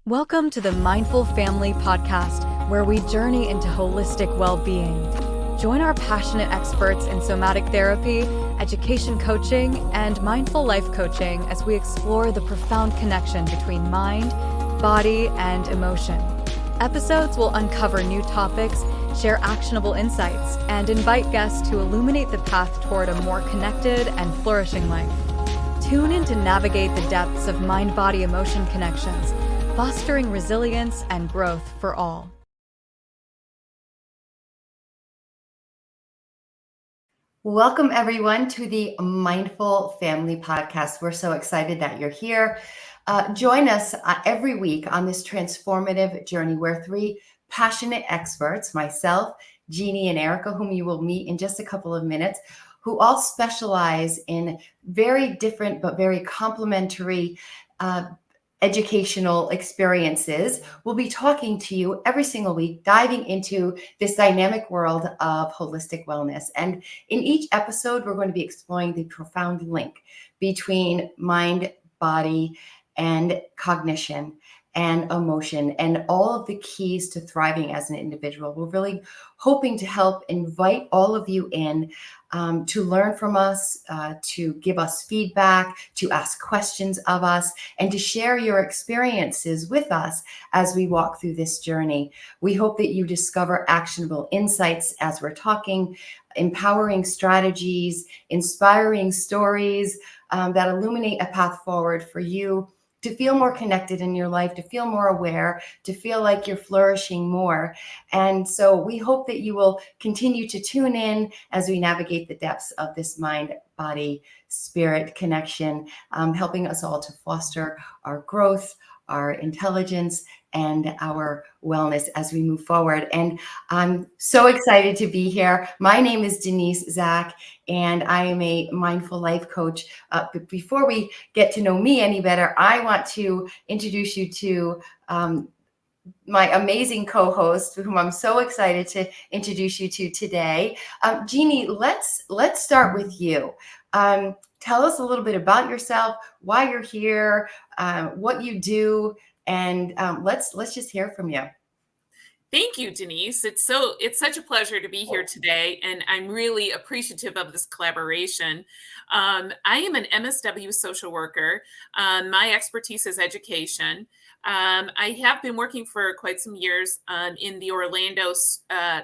Welcome to the Mindful Family Podcast, where we journey into holistic well-being. Join our passionate experts in somatic therapy, education coaching, and mindful life coaching as we explore the profound connection between mind, body, and emotion. Episodes will uncover new topics, share actionable insights, and invite guests to illuminate the path toward a more connected and flourishing life. Tune in to navigate the depths of mind-body emotion connections, fostering resilience and growth for all. Welcome, everyone, to the Mindful Family Podcast. We're so excited that you're here. Join us every week on this transformative journey where three passionate experts, myself, Jeanie, and Erica, whom you will meet in just a couple of minutes, who all specialize in very different but very complementary educational experiences. We'll be talking to you every single week, diving into this dynamic world of holistic wellness. And in each episode, we're going to be exploring the profound link between mind, body, and cognition and emotion, and all of the keys to thriving as an individual. We're really hoping to help invite all of you in to learn from us, to give us feedback, to ask questions of us, and to share your experiences with us as we walk through this journey. We hope that you discover actionable insights as we're talking, empowering strategies, inspiring stories that illuminate a path forward for you to feel more connected in your life, to feel more aware, to feel like you're flourishing more. And so we hope that you will continue to tune in as we navigate the depths of this mind, body, spirit connection, helping us all to foster our growth, our intelligence, and our wellness as we move forward. And I'm so excited to be here. My name is Denise Zack, and I am a mindful life coach. But before we get to know me any better, I want to introduce you to my amazing co-host, whom I'm so excited to introduce you to today. Jeanie, let's start with you. Tell us a little bit about yourself, why you're here, what you do, and let's just hear from you. Thank you, Denise. It's such a pleasure to be here today, and I'm really appreciative of this collaboration. I am an MSW social worker. My expertise is education. I have been working for quite some years in the Orlando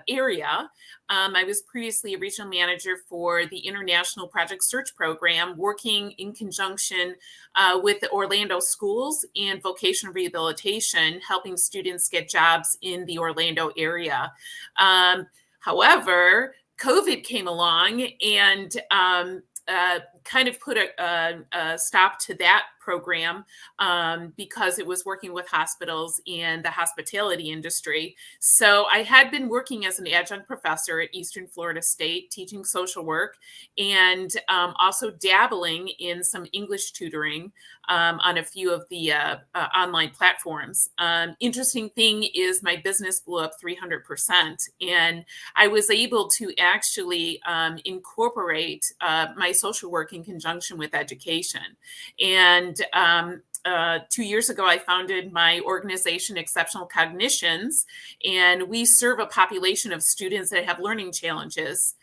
area. I was previously a regional manager for the International Project Search Program, working in conjunction with the Orlando schools and vocational rehabilitation, helping students get jobs in the Orlando area. However, COVID came along and kind of put a stop to that program because it was working with hospitals and the hospitality industry. So I had been working as an adjunct professor at Eastern Florida State, teaching social work, and also dabbling in some English tutoring on a few of the online platforms. Interesting thing is my business blew up 300%, and I was able to actually incorporate my social work in conjunction with education. And 2 years ago, I founded my organization, Exceptional Cognitions, and we serve a population of students that have learning challenges.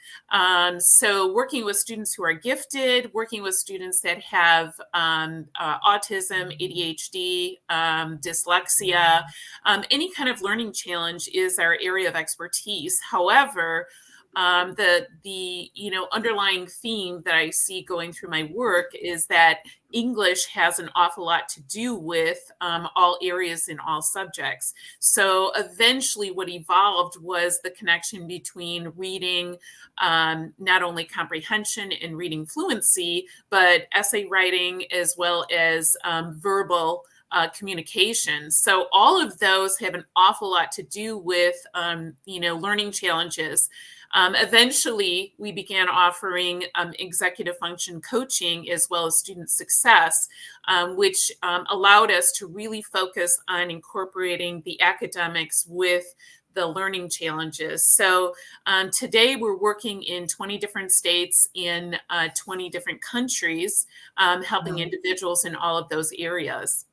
So working with students who are gifted, working with students that have autism, ADHD, dyslexia, any kind of learning challenge is our area of expertise. However, the underlying theme that I see going through my work is that English has an awful lot to do with all areas in all subjects. So eventually what evolved was the connection between reading, not only comprehension and reading fluency, but essay writing as well as verbal communication. So all of those have an awful lot to do with, learning challenges. Eventually, we began offering executive function coaching as well as student success, which allowed us to really focus on incorporating the academics with the learning challenges. So today we're working in 20 different states in 20 different countries, helping individuals in all of those areas.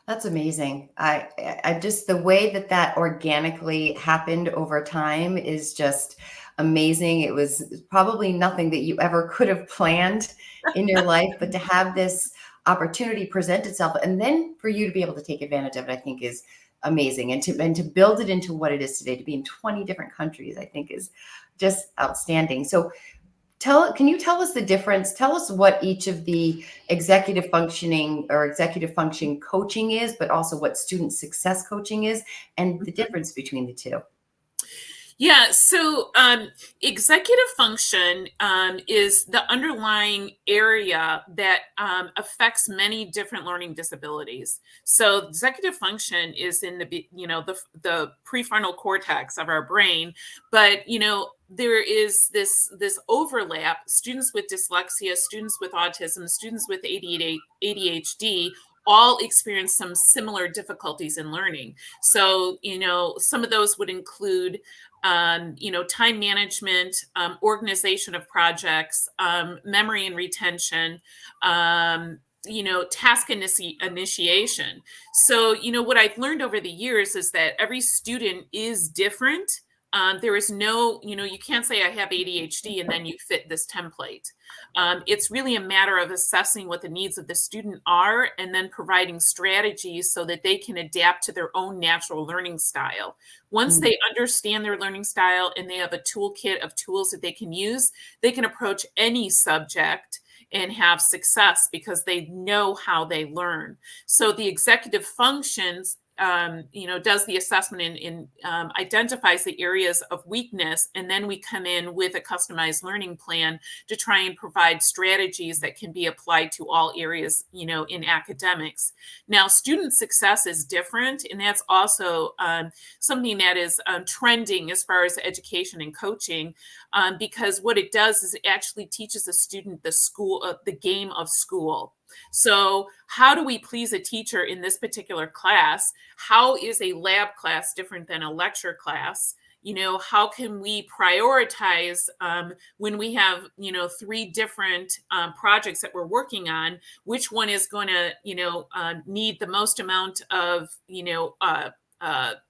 That's amazing. I just, the way that that organically happened over time is just amazing. It was probably nothing that you ever could have planned in your life, but to have this opportunity present itself and then for you to be able to take advantage of it, I think is amazing. And to build it into what it is today, to be in 20 different countries, I think is just outstanding. So can you tell us the difference? Tell us what each of the executive functioning or executive function coaching is, but also what student success coaching is and the difference between the two. Yeah, so executive function is the underlying area that affects many different learning disabilities. So executive function is in the prefrontal cortex of our brain, but there is this overlap. Students with dyslexia, students with autism, students with ADHD all experience some similar difficulties in learning. So some of those would include time management, organization of projects, memory and retention, task initiation. So, what I've learned over the years is that every student is different. There is no, you can't say I have ADHD and then you fit this template. It's really a matter of assessing what the needs of the student are and then providing strategies so that they can adapt to their own natural learning style. Once they understand their learning style and they have a toolkit of tools that they can use, they can approach any subject and have success because they know how they learn. So the executive functions does the assessment and identifies the areas of weakness. And then we come in with a customized learning plan to try and provide strategies that can be applied to all areas, in academics. Now, student success is different. And that's also something that is trending as far as education and coaching, because what it does is it actually teaches a student the game of school. So how do we please a teacher in this particular class? How is a lab class different than a lecture class? How can we prioritize when we have, three different projects that we're working on, which one is going to, need the most amount of,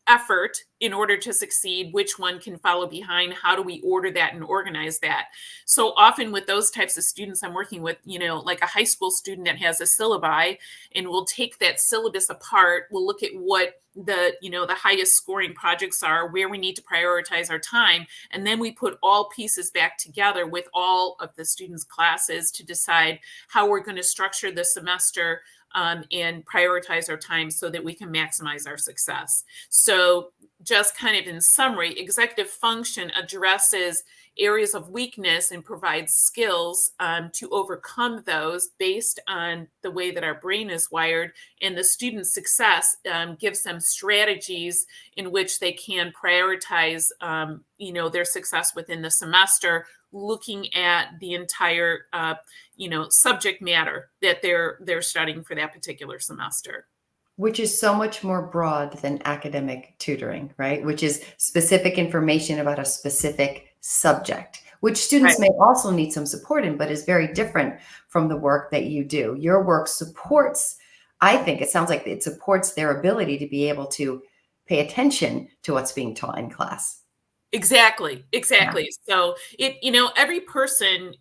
effort in order to succeed, which one can follow behind, how do we order that and organize that? So often with those types of students I'm working with, like a high school student that has a syllabi, and we'll take that syllabus apart, we'll look at what the highest scoring projects are, where we need to prioritize our time, and then we put all pieces back together with all of the students' classes to decide how we're going to structure the semester and prioritize our time so that we can maximize our success. So just kind of in summary, executive function addresses areas of weakness and provides skills to overcome those based on the way that our brain is wired. And the student success gives them strategies in which they can prioritize, their success within the semester, looking at the entire, subject matter that they're studying for that particular semester. Which is so much more broad than academic tutoring, right? Which is specific information about a specific subject, which students may also need some support in, but is very different from the work that you do. Your work supports, I think it sounds like it supports their ability to be able to pay attention to what's being taught in class. Exactly. So every person,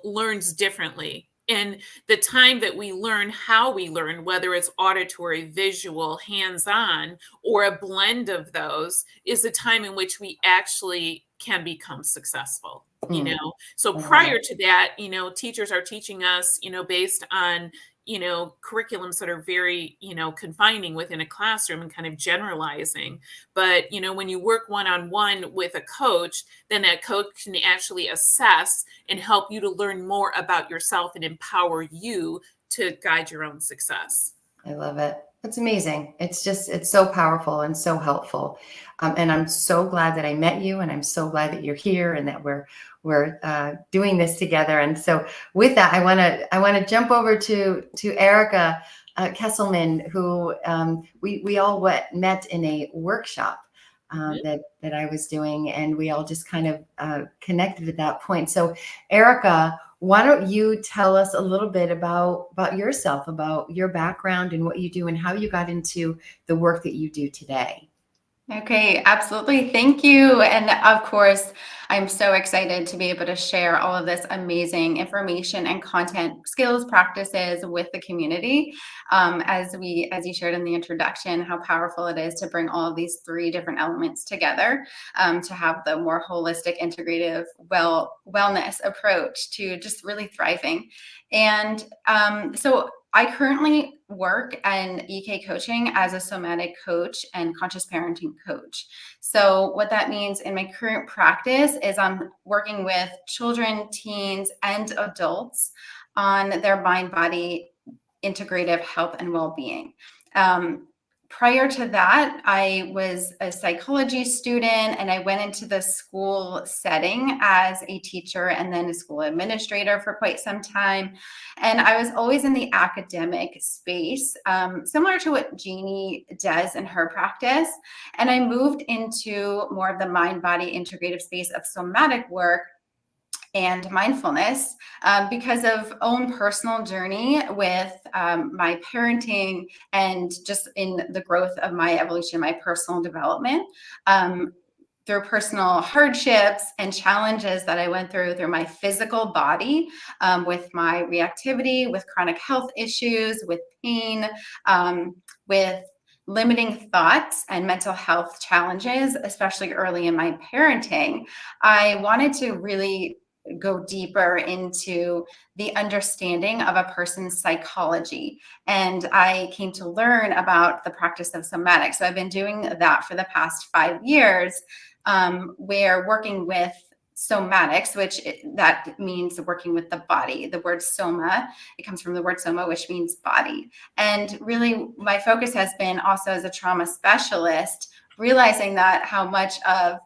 learns differently. And the time that we learn how we learn, whether it's auditory, visual, hands-on, or a blend of those, is the time in which we actually can become successful. So prior to that, teachers are teaching us, based on curriculums that are very, confining within a classroom and kind of generalizing. But, when you work one-on-one with a coach, then that coach can actually assess and help you to learn more about yourself and empower you to guide your own success. I love it. That's amazing. It's so powerful and so helpful. And I'm so glad that I met you, and I'm so glad that you're here and that we're doing this together. And so with that, I want to jump over to Erica Kesilman, who we all met in a workshop Mhm. that I was doing, and we all just kind of connected at that point. So, Erica, why don't you tell us a little bit about yourself, about your background and what you do, and how you got into the work that you do today? Okay, absolutely. Thank you. And of course, I'm so excited to be able to share all of this amazing information and content, skills, practices with the community. As you shared in the introduction, how powerful it is to bring all of these three different elements together, to have the more holistic, integrative, wellness approach to just really thriving. And so I currently work in EK coaching as a somatic coach and conscious parenting coach. So, what that means in my current practice is I'm working with children, teens, and adults on their mind body integrative health and well being. Um, Prior to that, I was a psychology student and I went into the school setting as a teacher and then a school administrator for quite some time. And I was always in the academic space, similar to what Jeanie does in her practice. And I moved into more of the mind body integrative space of somatic work and mindfulness, because of own personal journey with my parenting and just in the growth of my evolution, my personal development. Through personal hardships and challenges that I went through my physical body, with my reactivity, with chronic health issues, with pain, with limiting thoughts and mental health challenges, especially early in my parenting, I wanted to really go deeper into the understanding of a person's psychology. And I came to learn about the practice of somatics. So I've been doing that for the past 5 years, where working with somatics, that means working with the body. The word soma, it comes from the word soma, which means body. And really my focus has been also as a trauma specialist, realizing that how much of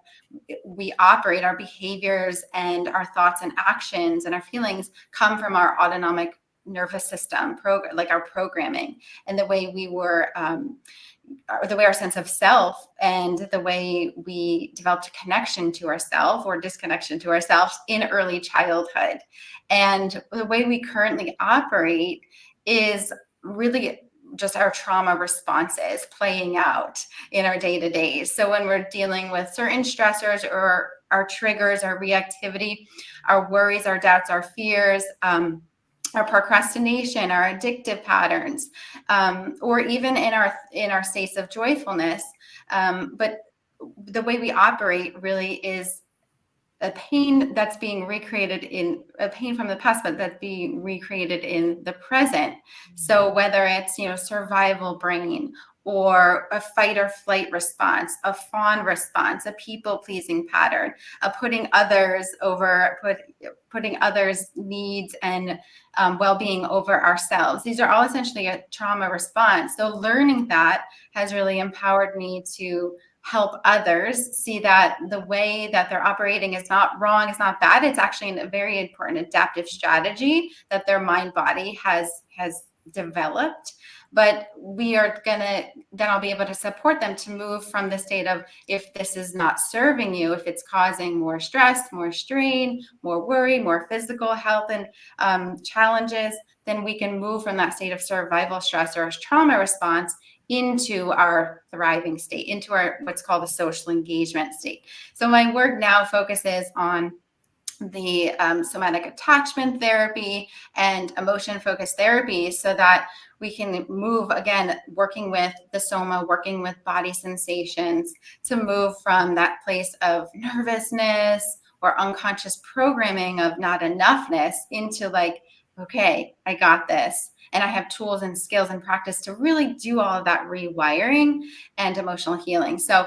we operate, our behaviors and our thoughts and actions and our feelings come from our autonomic nervous system, like our programming and the way we were, or the way our sense of self and the way we developed a connection to ourselves or disconnection to ourselves in early childhood. And the way we currently operate is really just our trauma responses playing out in our day-to-day. So when we're dealing with certain stressors or our triggers, our reactivity, our worries, our doubts, our fears, our procrastination, our addictive patterns, or even in our states of joyfulness. But the way we operate really is a pain that's being recreated in a pain from the past, but that's being recreated in the present. So whether it's, survival brain or a fight or flight response, a fawn response, a people pleasing pattern, putting others needs and well-being over ourselves. These are all essentially a trauma response. So learning that has really empowered me to help others see that the way that they're operating is not wrong, it's not bad. It's actually a very important adaptive strategy that their mind body has developed. But then I'll be able to support them to move from the state of, if this is not serving you, if it's causing more stress, more strain, more worry, more physical health and challenges, then we can move from that state of survival stress or trauma response into our thriving state, into our what's called a social engagement state. So my work now focuses on the somatic attachment therapy and emotion focused therapy, so that we can move, again, working with the soma, working with body sensations, to move from that place of nervousness or unconscious programming of not enoughness into like, okay, I got this. And I have tools and skills and practice to really do all of that rewiring and emotional healing. So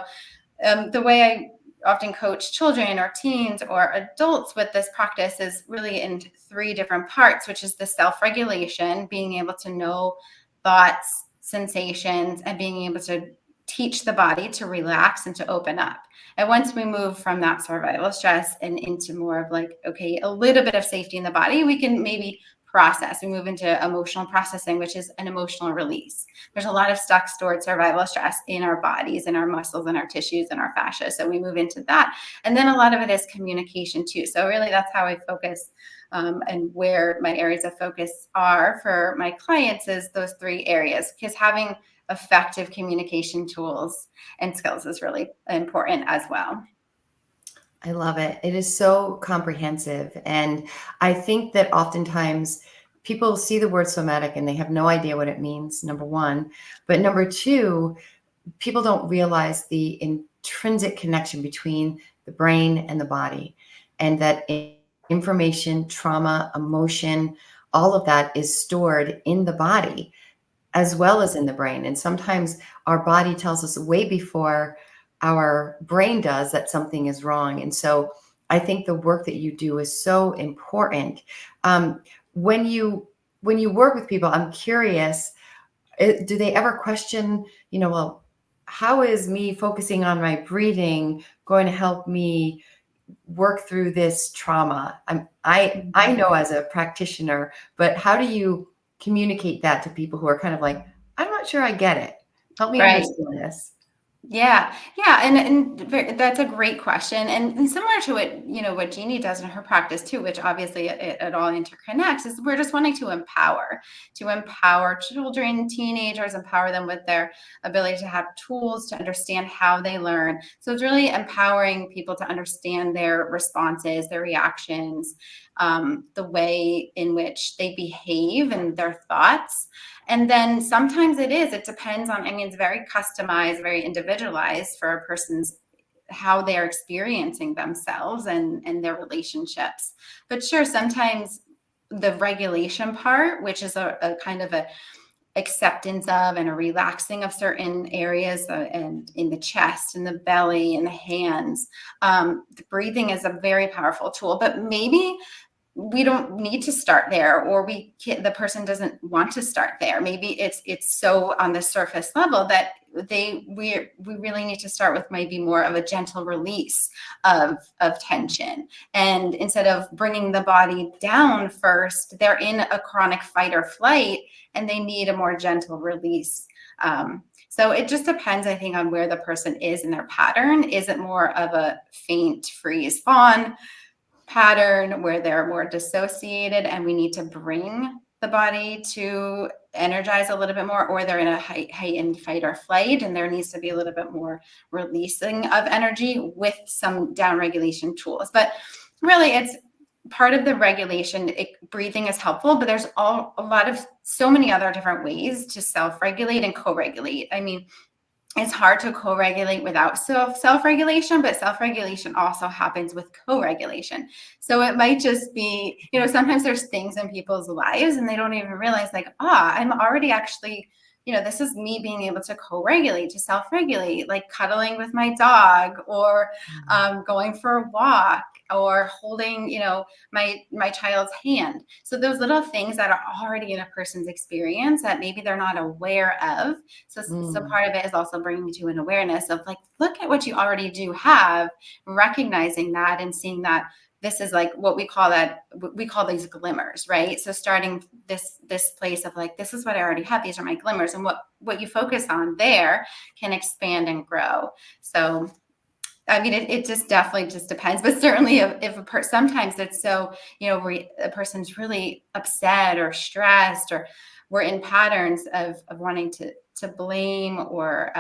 the way I often coach children or teens or adults with this practice is really in three different parts, which is the self-regulation, being able to know thoughts, sensations, and being able to teach the body to relax and to open up. And once we move from that survival stress and into more of like, okay, a little bit of safety in the body, we can maybe process. We move into emotional processing, which is an emotional release. There's a lot of stuck, stored survival stress in our bodies, in our muscles, in our tissues, and our fascia. So we move into that. And then a lot of it is communication too. So really that's how I focus, and where my areas of focus are for my clients is those 3 areas, because having effective communication tools and skills is really important as well. I love it. It is so comprehensive. And I think that oftentimes people see the word somatic and they have no idea what it means, number one. But number two, people don't realize the intrinsic connection between the brain and the body, and that information, trauma, emotion, all of that is stored in the body as well as in the brain. And sometimes our body tells us way before our brain does that something is wrong. And so I think the work that you do is so important. Um, when you work with people, I'm curious, do they ever question, well, how is me focusing on my breathing going to help me work through this trauma? I know as a practitioner, but how do you communicate that to people who are kind of like, I'm not sure I get it. Help me Right. understand this. Yeah. That's a great question. And similar to what Jeanie does in her practice too, which obviously it all interconnects, is we're just wanting to empower children, teenagers, empower them with their ability to have tools to understand how they learn. So it's really empowering people to understand their responses, their reactions, the way in which they behave and their thoughts. And then sometimes it depends on, it's very customized, very individualized for a person's, how they're experiencing themselves and their relationships. But sure, sometimes the regulation part, which is a kind of a acceptance of and a relaxing of certain areas, and in the chest and the belly and the hands, the breathing is a very powerful tool. But maybe we don't need to start there, or the person doesn't want to start there. Maybe it's so on the surface level that we really need to start with maybe more of a gentle release of tension. And instead of bringing the body down first, they're in a chronic fight or flight and they need a more gentle release. So it just depends, I think, on where the person is in their pattern. Is it more of a faint, freeze, fawn pattern where they're more dissociated and we need to bring the body to energize a little bit more, or they're in a heightened fight or flight and there needs to be a little bit more releasing of energy with some down regulation tools? But really, it's part of the regulation. Breathing is helpful, but there's so many other different ways to self-regulate and co-regulate. It's hard to co-regulate without self-regulation, but self-regulation also happens with co-regulation. So it might just be, sometimes there's things in people's lives and they don't even realize, like, I'm already actually, this is me being able to co-regulate, to self-regulate, like cuddling with my dog, or going for a walk, or holding, my child's hand. So those little things that are already in a person's experience that maybe they're not aware of. So part of it is also bringing to an awareness of, like, look at what you already do have, recognizing that and seeing that this is like what we call these glimmers, right? So starting this place of, like, this is what I already have. These are my glimmers, and what you focus on there can expand and grow. So it just definitely just depends. But certainly if sometimes it's so, a person's really upset or stressed, or we're in patterns of wanting to blame, or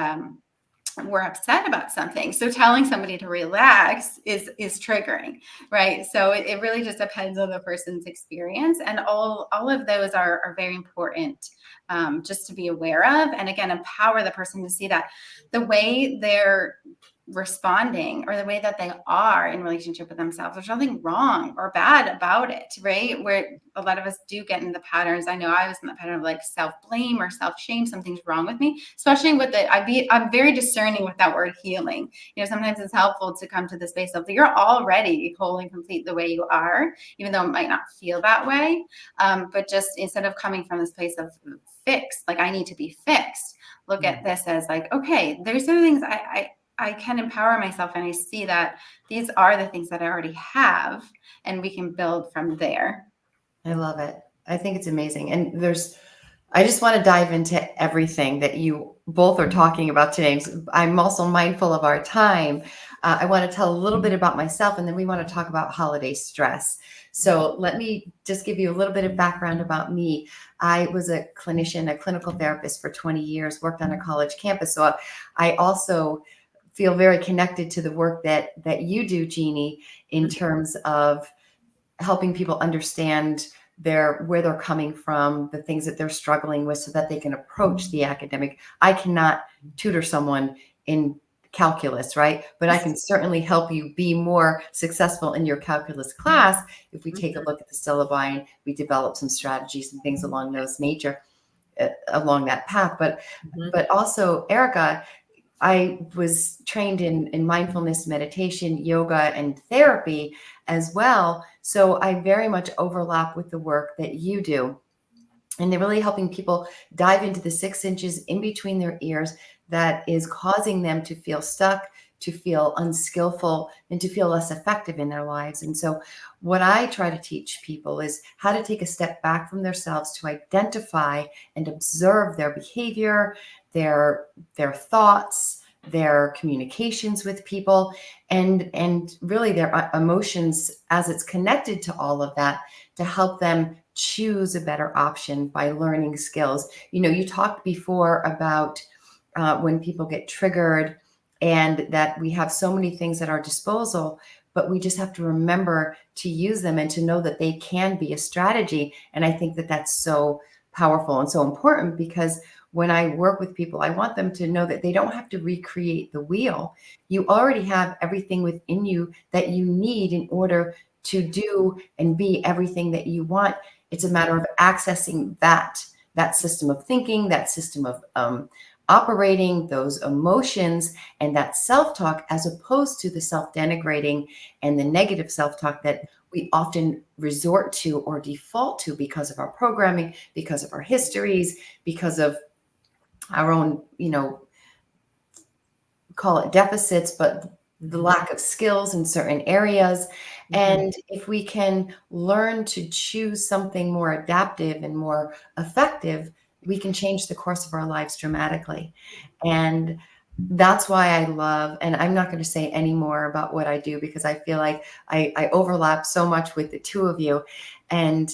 we're upset about something. So telling somebody to relax is triggering, right? So it really just depends on the person's experience. And all of those are very important, just to be aware of. And again, empower the person to see that the way they're responding, or the way that they are in relationship with themselves, there's nothing wrong or bad about it, right? Where a lot of us do get in the patterns. I know I was in the pattern of, like, self-blame or self-shame. Something's wrong with me, especially with I'm very discerning with that word healing. Sometimes it's helpful to come to the space of, you're already whole and complete the way you are, even though it might not feel that way. But just instead of coming from this place of fix, like, I need to be fixed, look at this as, like, okay, there's some things I can empower myself, and I see that these are the things that I already have, and we can build from there. I love it. I think it's amazing. And I just want to dive into everything that you both are talking about today. I'm also mindful of our time. I want to tell a little bit about myself, and then we want to talk about holiday stress. So let me just give you a little bit of background about me. I was a clinician, a clinical therapist for 20 years, worked on a college campus. So I also feel very connected to the work that you do, Jeanie, in terms of helping people understand where they're coming from, the things that they're struggling with, so that they can approach the academic. I cannot tutor someone in calculus, right? But I can certainly help you be more successful in your calculus class if we take a look at the syllabi and we develop some strategies and things along those nature, along that path. But also, Erica, I was trained in mindfulness, meditation, yoga, and therapy as well. So I very much overlap with the work that you do. And they're really helping people dive into the 6 inches in between their ears that is causing them to feel stuck, to feel unskillful, and to feel less effective in their lives. And so, what I try to teach people is how to take a step back from themselves to identify and observe their behavior, their thoughts, their communications with people, and really their emotions as it's connected to all of that, to help them choose a better option by learning skills. You talked before about when people get triggered, and that we have so many things at our disposal, but we just have to remember to use them and to know that they can be a strategy. And I think that that's so powerful and so important, because when I work with people, I want them to know that they don't have to recreate the wheel. You already have everything within you that you need in order to do and be everything that you want. It's a matter of accessing that system of thinking, that system of operating, those emotions, and that self-talk, as opposed to the self-denigrating and the negative self-talk that we often resort to or default to because of our programming, because of our histories, because of our own, call it deficits, but the lack of skills in certain areas. And if we can learn to choose something more adaptive and more effective, we can change the course of our lives dramatically. And that's why I love, and I'm not going to say any more about what I do, because I feel like I overlap so much with the two of you. And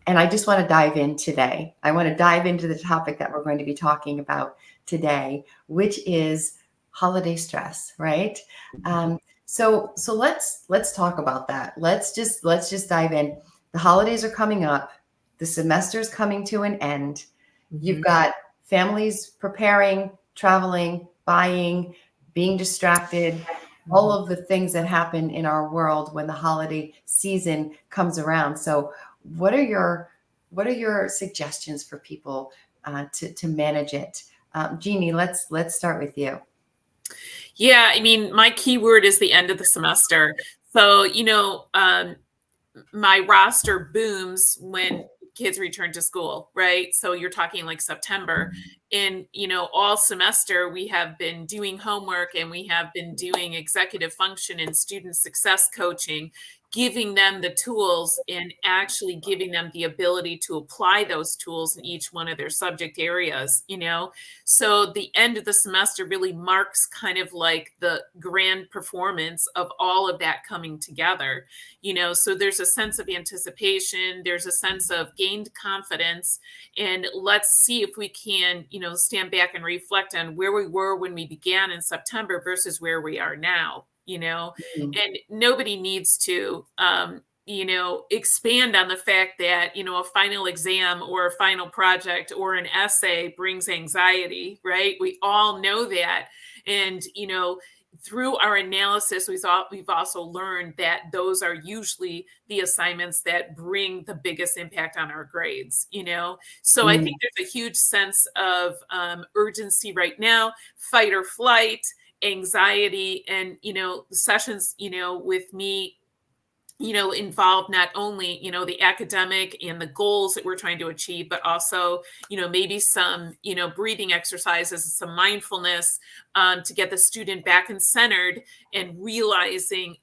I just want to dive in today. I want to dive into the topic that we're going to be talking about today, which is holiday stress, right? So let's talk about that. Let's just dive in. The holidays are coming up. The semester's coming to an end. You've got families preparing, traveling, buying, being distracted, all of the things that happen in our world when the holiday season comes around. So what are your suggestions for people to manage it? Jeanie, let's start with you. Yeah, I mean, my key word is the end of the semester. So, my roster booms when kids return to school, right? So you're talking like September. And, all semester we have been doing homework, and we have been doing executive function and student success coaching, giving them the tools and actually giving them the ability to apply those tools in each one of their subject areas. So the end of the semester really marks kind of like the grand performance of all of that coming together. So there's a sense of anticipation, there's a sense of gained confidence, and let's see if we can, stand back and reflect on where we were when we began in September versus where we are now. Mhm. And nobody needs to, expand on the fact that, a final exam or a final project or an essay brings anxiety, right? We all know that. And, through our analysis, we've also learned that those are usually the assignments that bring the biggest impact on our grades. So I Mm. think there's a huge sense of urgency right now, fight or flight, anxiety, and the sessions with me involve not only the academic and the goals that we're trying to achieve, but also maybe some breathing exercises, some mindfulness, to get the student back and centered, and realizing,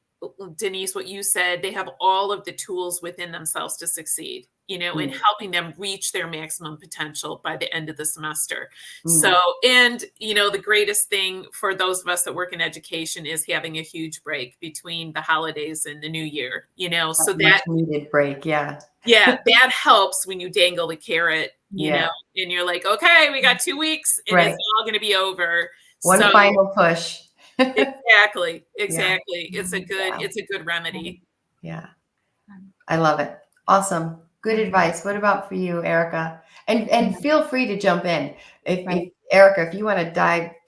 Denise, what you said, they have all of the tools within themselves to succeed. and helping them reach their maximum potential by the end of the semester. Mm. So, and, the greatest thing for those of us that work in education is having a huge break between the holidays and the new year, so that much needed break. Yeah. yeah, that helps when you dangle the carrot, Yeah. and you're like, okay, we got 2 weeks and Right. it's all going to be over. One So final push. exactly. Yeah. It's a good remedy. Yeah. I love it. Awesome. Good advice. What about for you, Erica? And feel free to jump in. If Erica, if you want to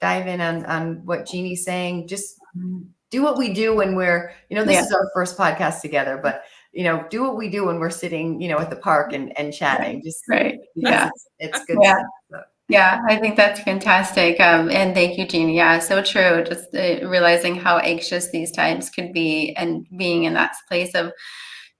dive in on what Jeanie's saying, just do what we do when we're, this is our first podcast together, but do what we do when we're sitting, at the park and chatting. Just because it's good stuff. So. Yeah, I think that's fantastic. And thank you, Jeanie. Yeah, so true. Just realizing how anxious these times could be and being in that place of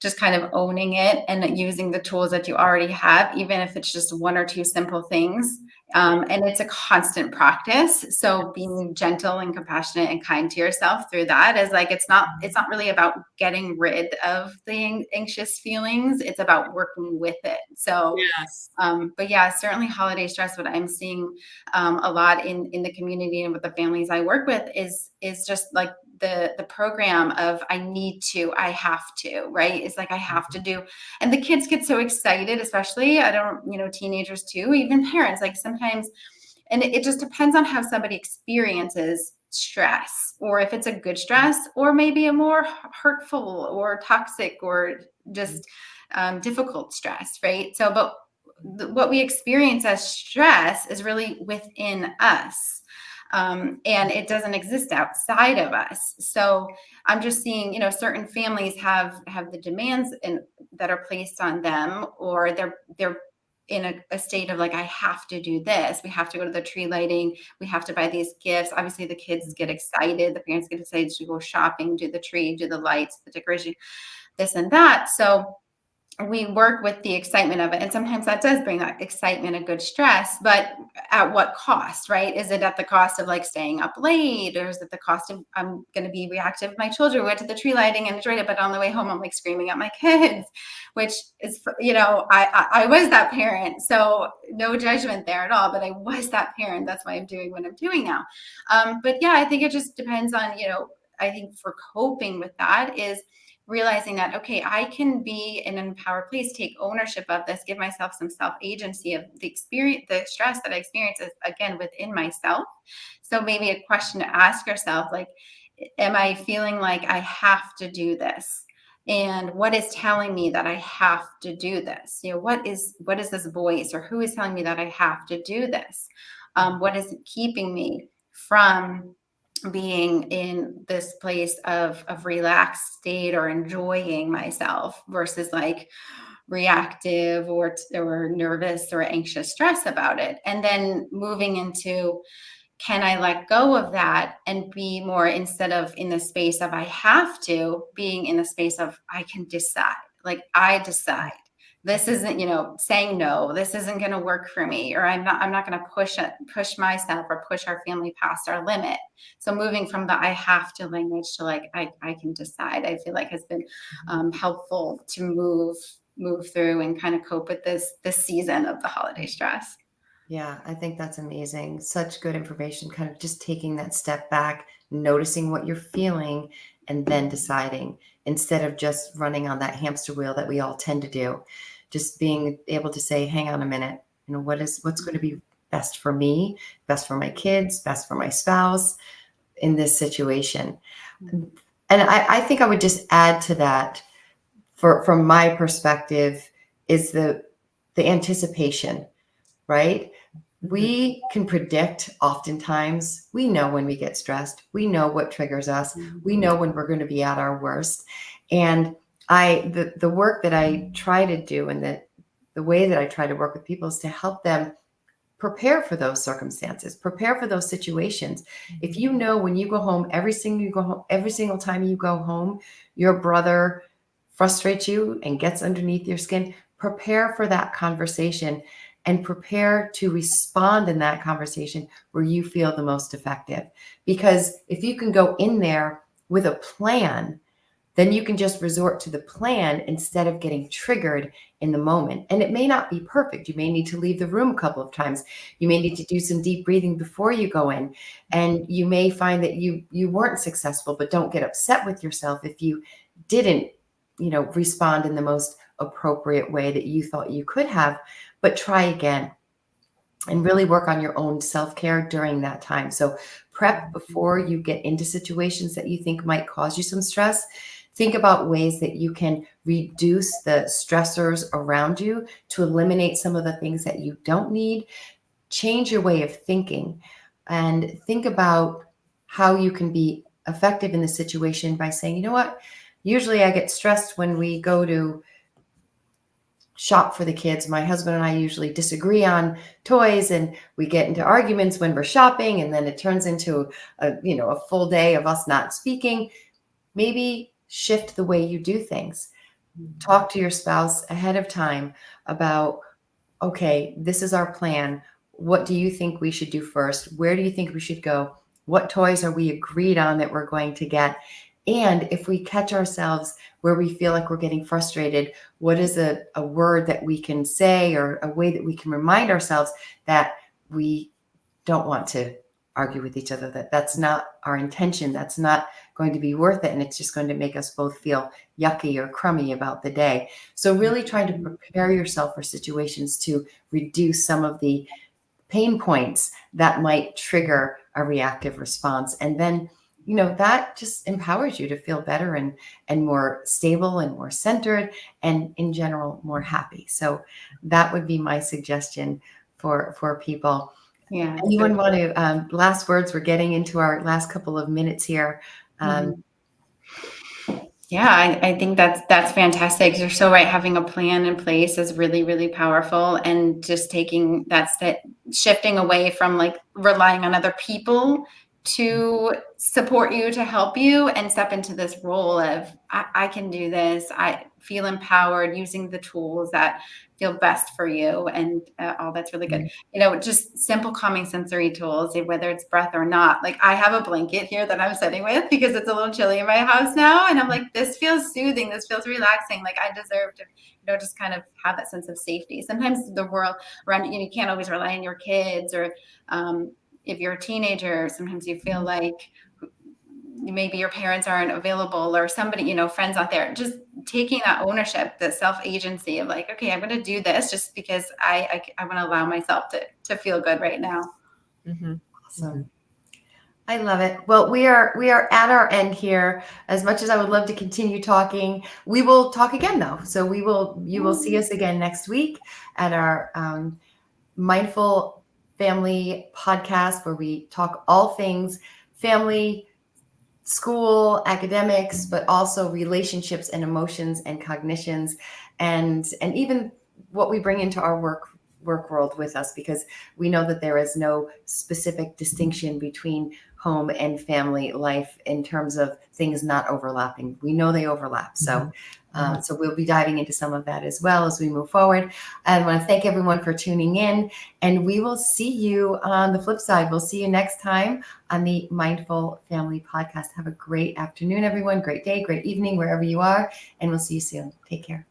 just kind of owning it and using the tools that you already have, even if it's just one or two simple things. And it's a constant practice. So being gentle and compassionate and kind to yourself through that is like, it's not really about getting rid of the anxious feelings. It's about working with it. So, yes. But yeah, certainly holiday stress, what I'm seeing a lot in the community and with the families I work with is just like the program of I have to, right? It's like I have to do. And the kids get so excited, especially teenagers too, even parents, like sometimes, and it just depends on how somebody experiences stress, or if it's a good stress, or maybe a more hurtful or toxic or just difficult stress, right? So, but what we experience as stress is really within us. And it doesn't exist outside of us. So I'm just seeing, certain families have the demands that are placed on them, or they're in a state of like, I have to do this. We have to go to the tree lighting. We have to buy these gifts. Obviously, the kids get excited. The parents get excited to go shopping, do the tree, do the lights, the decoration, this and that. So we work with the excitement of it. And sometimes that does bring that excitement and good stress, but at what cost, right? Is it at the cost of like staying up late, or is it the cost of I'm going to be reactive? My children went to the tree lighting and enjoyed it, but on the way home, I'm like screaming at my kids, which is, I was that parent. So no judgment there at all, but I was that parent. That's why I'm doing what I'm doing now. But yeah, I think it just depends on, I think for coping with that is realizing that, okay, I can be in an empowered place, take ownership of this, give myself some self-agency of the experience, the stress that I experience is again within myself. So maybe a question to ask yourself, like, am I feeling like I have to do this? And what is telling me that I have to do this? What is this voice, or who is telling me that I have to do this? What is keeping me from being in this place of relaxed state or enjoying myself versus like reactive or nervous or anxious stress about it? And then moving into, can I let go of that and be more, instead of in the space of I have to, being in the space of I can decide, like I decide. This isn't, saying no, this isn't going to work for me, or I'm not going to push myself or push our family past our limit. So moving from the I have to language to like, I can decide, I feel like has been helpful to move through and kind of cope with this season of the holiday stress. Yeah, I think that's amazing. Such good information, kind of just taking that step back, noticing what you're feeling, and then deciding, instead of just running on that hamster wheel that we all tend to do. Just being able to say, hang on a minute, what's going to be best for me, best for my kids, best for my spouse in this situation. And I think I would just add to that, from my perspective, is the anticipation, right? We can predict oftentimes. We know when we get stressed. We know what triggers us. We know when we're going to be at our worst. And the work that I try to do, and the way that I try to work with people, is to help them prepare for those circumstances, prepare for those situations. If you know when you go home, every single time you go home, your brother frustrates you and gets underneath your skin, prepare for that conversation and prepare to respond in that conversation where you feel the most effective. Because if you can go in there with a plan, then you can just resort to the plan instead of getting triggered in the moment. And it may not be perfect. You may need to leave the room a couple of times. You may need to do some deep breathing before you go in. And you may find that you weren't successful, but don't get upset with yourself if you didn't, respond in the most appropriate way that you thought you could have, but try again and really work on your own self-care during that time. So prep before you get into situations that you think might cause you some stress. Think about ways that you can reduce the stressors around you to eliminate some of the things that you don't need. Change your way of thinking and think about how you can be effective in the situation by saying, you know what, usually I get stressed when we go to shop for the kids. My husband and I usually disagree on toys, and we get into arguments when we're shopping, and then it turns into a full day of us not speaking. Maybe shift the way you do things. Talk to your spouse ahead of time about, okay, this is our plan. What do you think we should do first? Where do you think we should go? What toys are we agreed on that we're going to get? And if we catch ourselves where we feel like we're getting frustrated, what is a word that we can say or a way that we can remind ourselves that we don't want to argue with each other, that that's not our intention, that's not going to be worth it, and it's just going to make us both feel yucky or crummy about the day. So really trying to prepare yourself for situations to reduce some of the pain points that might trigger a reactive response. And then that just empowers you to feel better and more stable and more centered and in general more happy. So that would be my suggestion for people. Yeah. Anyone want to last words? We're getting into our last couple of minutes here. Yeah, I think that's fantastic. You're so right. Having a plan in place is really, really powerful. And just taking that step, shifting away from like relying on other people to support you, to help you, and step into this role of I can do this. I feel empowered using the tools that feel best for you, and all that's really good. Just simple calming sensory tools, whether it's breath or not. Like I have a blanket here that I'm sitting with because it's a little chilly in my house now, and I'm like, this feels soothing. This feels relaxing. Like I deserve to, just kind of have that sense of safety. Sometimes the world around you can't always rely on your kids, or if you're a teenager, sometimes you feel like maybe your parents aren't available or somebody, friends out there. Just taking that ownership, the self-agency of like, okay, I'm going to do this just because I want to allow myself to feel good right now. Awesome. I love it. Well, we are at our end here. As much as I would love to continue talking, we will talk again though. So you will see us again next week at our Mindful Family podcast, where we talk all things family, school, academics, but also relationships and emotions and cognitions, and even what we bring into our work world with us, because we know that there is no specific distinction between home and family life in terms of things not overlapping. We know they overlap. So we'll be diving into some of that as well as we move forward. I want to thank everyone for tuning in, and we will see you on the flip side. We'll see you next time on the Mindful Family podcast. Have a great afternoon, everyone. Great day, great evening, wherever you are, and we'll see you soon. Take care.